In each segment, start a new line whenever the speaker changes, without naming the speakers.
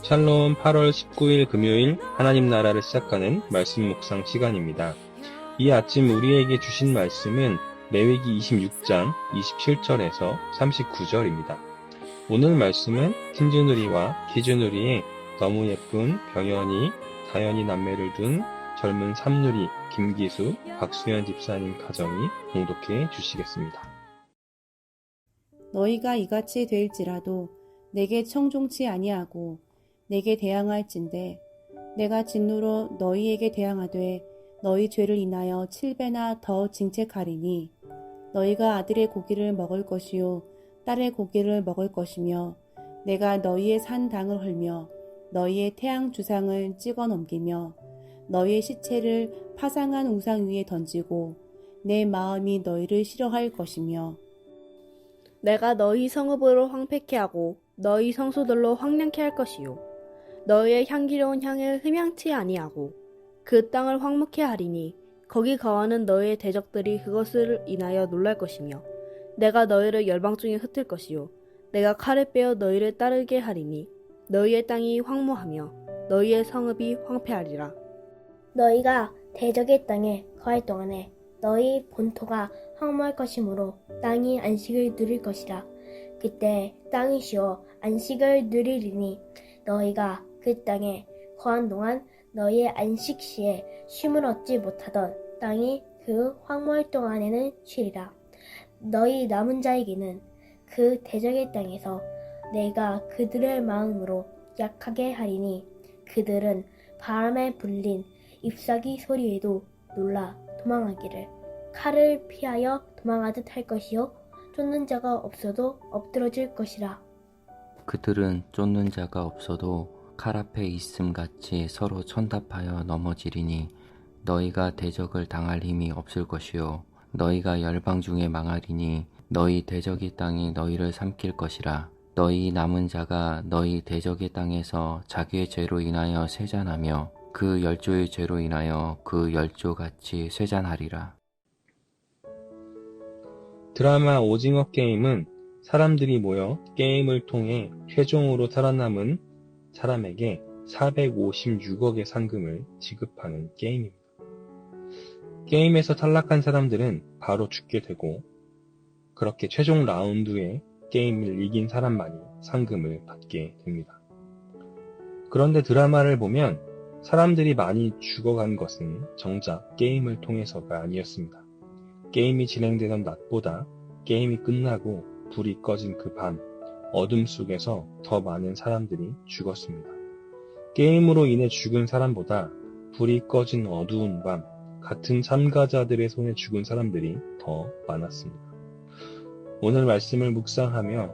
샬롬 8월 19일 금요일 하나님 나라를 시작하는 말씀 묵상 시간입니다. 이 아침 우리에게 주신 말씀은 레위기 26장 27절에서 39절입니다. 오늘 말씀은 틴즈누리와 기즈누리의 너무 예쁜 병현이, 다현이 남매를 둔 젊은 삼누리 김기수, 박수현 집사님 가정이 봉독해 주시겠습니다.
너희가 이같이 될지라도 내게 청종치 아니하고 내게 대항할진대 내가 진노로 너희에게 대항하되 너희 죄를 인하여 7배나 더 징책하리니 너희가 아들의 고기를 먹을 것이요 딸의 고기를 먹을 것이며 내가 너희의 산당을 헐며 너희의 태양 주상을 찍어 넘기며 너희의 시체를 파상한 우상 위에 던지고 내 마음이 너희를 싫어할 것이며
내가 너희 성읍으로 황폐케 하고 너희 성소들로 황량케 할 것이요 너희의 향기로운 향을 흠향치 아니하고 그 땅을 황무케 하리니 거기 거하는 너희의 대적들이 그것을 인하여 놀랄 것이며 내가 너희를 열방 중에 흩을 것이요 내가 칼을 빼어 너희를 따르게 하리니 너희의 땅이 황무하며 너희의 성읍이 황폐하리라.
너희가 대적의 땅에 거할 동안에 너희 본토가 황무할 것이므로 땅이 안식을 누릴 것이라. 그때 땅이 쉬어 안식을 누리리니 너희가 그 땅에 거한 동안 너희의 안식 시에 쉼을 얻지 못하던 땅이 그 황무할 동안에는 쉬리라. 너희 남은 자에게는 그 대적의 땅에서 내가 그들의 마음으로 약하게 하리니 그들은 바람에 불린 잎사귀 소리에도 놀라 도망하기를 칼을 피하여 도망하듯 할 것이요 쫓는 자가 없어도 엎드러질 것이라.
그들은 쫓는 자가 없어도 칼 앞에 있음같이 서로 천답하여 넘어지리니 너희가 대적을 당할 힘이 없을 것이요 너희가 열방 중에 망하리니 너희 대적의 땅이 너희를 삼킬 것이라. 너희 남은 자가 너희 대적의 땅에서 자기의 죄로 인하여 쇠잔하며 그 열조의 죄로 인하여 그 열조같이 쇠잔하리라.
드라마 오징어 게임은 사람들이 모여 게임을 통해 최종으로 살아남은 사람에게 456억의 상금을 지급하는 게임입니다. 게임에서 탈락한 사람들은 바로 죽게 되고 그렇게 최종 라운드에 게임을 이긴 사람만이 상금을 받게 됩니다. 그런데 드라마를 보면 사람들이 많이 죽어간 것은 정작 게임을 통해서가 아니었습니다. 게임이 진행되던 낮보다 게임이 끝나고 불이 꺼진 그 밤, 어둠 속에서 더 많은 사람들이 죽었습니다. 게임으로 인해 죽은 사람보다 불이 꺼진 어두운 밤, 같은 참가자들의 손에 죽은 사람들이 더 많았습니다. 오늘 말씀을 묵상하며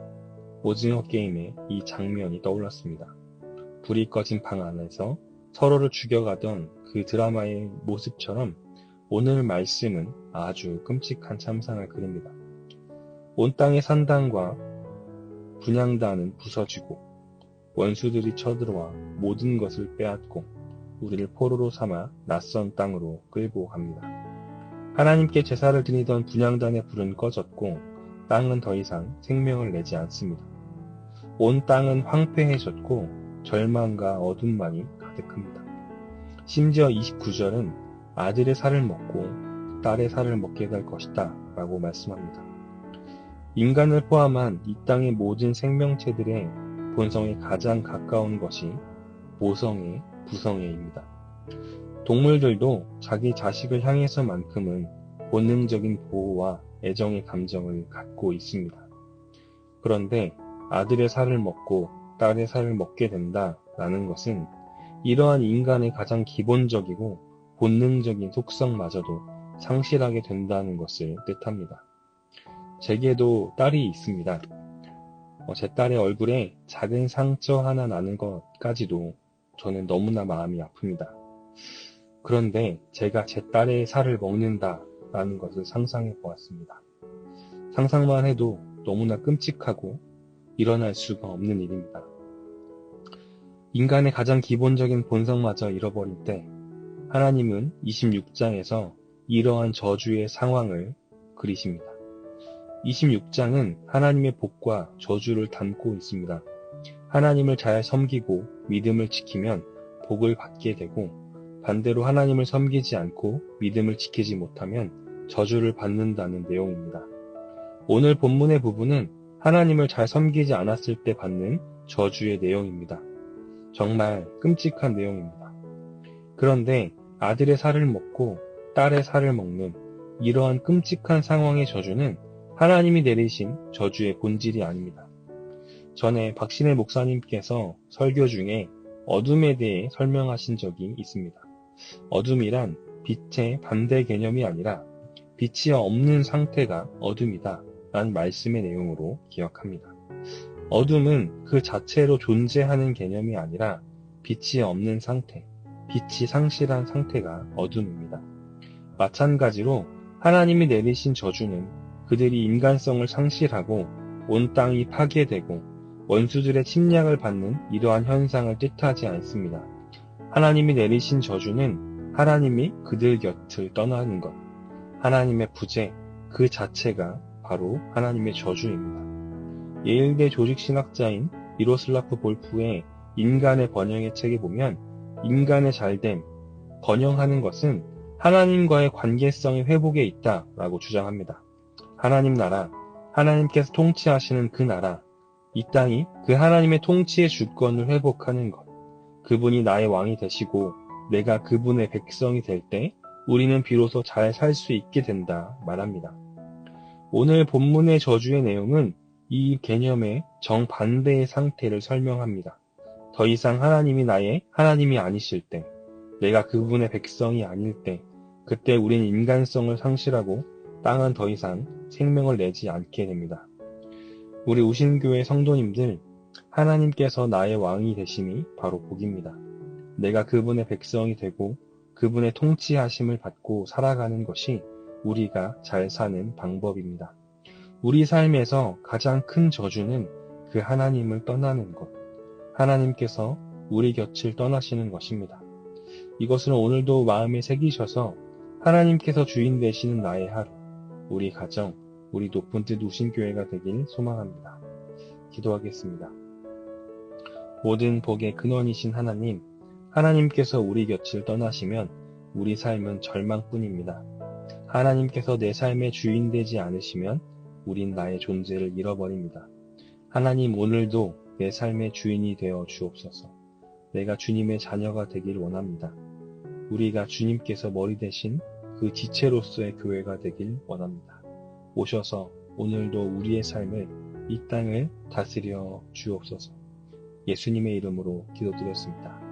오징어 게임의 이 장면이 떠올랐습니다. 불이 꺼진 방 안에서 서로를 죽여가던 그 드라마의 모습처럼 오늘 말씀은 아주 끔찍한 참상을 그립니다. 온 땅의 산당과 분향단은 부서지고 원수들이 쳐들어와 모든 것을 빼앗고 우리를 포로로 삼아 낯선 땅으로 끌고 갑니다. 하나님께 제사를 드리던 분향단의 불은 꺼졌고 땅은 더 이상 생명을 내지 않습니다. 온 땅은 황폐해졌고 절망과 어둠만이 가득합니다. 심지어 29절은 아들의 살을 먹고 딸의 살을 먹게 될 것이다 라고 말씀합니다. 인간을 포함한 이 땅의 모든 생명체들의 본성에 가장 가까운 것이 모성애, 부성애입니다. 동물들도 자기 자식을 향해서만큼은 본능적인 보호와 애정의 감정을 갖고 있습니다. 그런데 아들의 살을 먹고 딸의 살을 먹게 된다라는 것은 이러한 인간의 가장 기본적이고 본능적인 속성마저도 상실하게 된다는 것을 뜻합니다. 제게도 딸이 있습니다. 제 딸의 얼굴에 작은 상처 하나 나는 것까지도 저는 너무나 마음이 아픕니다. 그런데 제가 제 딸의 살을 먹는다라는 것을 상상해 보았습니다. 상상만 해도 너무나 끔찍하고 일어날 수가 없는 일입니다. 인간의 가장 기본적인 본성마저 잃어버릴 때 하나님은 26장에서 이러한 저주의 상황을 그리십니다. 26장은 하나님의 복과 저주를 담고 있습니다. 하나님을 잘 섬기고 믿음을 지키면 복을 받게 되고, 반대로 하나님을 섬기지 않고 믿음을 지키지 못하면 저주를 받는다는 내용입니다. 오늘 본문의 부분은 하나님을 잘 섬기지 않았을 때 받는 저주의 내용입니다. 정말 끔찍한 내용입니다. 그런데 아들의 살을 먹고 딸의 살을 먹는 이러한 끔찍한 상황의 저주는 하나님이 내리신 저주의 본질이 아닙니다. 전에 박신혜 목사님께서 설교 중에 어둠에 대해 설명하신 적이 있습니다. 어둠이란 빛의 반대 개념이 아니라 빛이 없는 상태가 어둠이다 라는 말씀의 내용으로 기억합니다. 어둠은 그 자체로 존재하는 개념이 아니라 빛이 없는 상태, 빛이 상실한 상태가 어둠입니다. 마찬가지로 하나님이 내리신 저주는 그들이 인간성을 상실하고 온 땅이 파괴되고 원수들의 침략을 받는 이러한 현상을 뜻하지 않습니다. 하나님이 내리신 저주는 하나님이 그들 곁을 떠나는 것, 하나님의 부재 그 자체가 바로 하나님의 저주입니다. 예일대 조직신학자인 미로슬라프 볼프의 인간의 번영의 책에 보면 인간의 잘됨, 번영하는 것은 하나님과의 관계성의 회복에 있다라고 주장합니다. 하나님 나라, 하나님께서 통치하시는 그 나라, 이 땅이 그 하나님의 통치의 주권을 회복하는 것, 그분이 나의 왕이 되시고 내가 그분의 백성이 될 때 우리는 비로소 잘 살 수 있게 된다 말합니다. 오늘 본문의 저주의 내용은 이 개념의 정반대의 상태를 설명합니다. 더 이상 하나님이 나의 하나님이 아니실 때, 내가 그분의 백성이 아닐 때, 그때 우린 인간성을 상실하고 땅은 더 이상 생명을 내지 않게 됩니다. 우리 우신교회 성도님들, 하나님께서 나의 왕이 되심이 바로 복입니다. 내가 그분의 백성이 되고 그분의 통치하심을 받고 살아가는 것이 우리가 잘 사는 방법입니다. 우리 삶에서 가장 큰 저주는 그 하나님을 떠나는 것, 하나님께서 우리 곁을 떠나시는 것입니다. 이것을 오늘도 마음에 새기셔서 하나님께서 주인 되시는 나의 하루, 우리 가정, 우리 높은 뜻 우신교회가 되길 소망합니다. 기도하겠습니다. 모든 복의 근원이신 하나님, 하나님께서 우리 곁을 떠나시면 우리 삶은 절망뿐입니다. 하나님께서 내 삶의 주인 되지 않으시면 우린 나의 존재를 잃어버립니다. 하나님, 오늘도 내 삶의 주인이 되어 주옵소서. 내가 주님의 자녀가 되길 원합니다. 우리가 주님께서 머리 되신 그 지체로서의 교회가 되길 원합니다. 오셔서 오늘도 우리의 삶을, 이 땅을 다스려 주옵소서. 예수님의 이름으로 기도드렸습니다.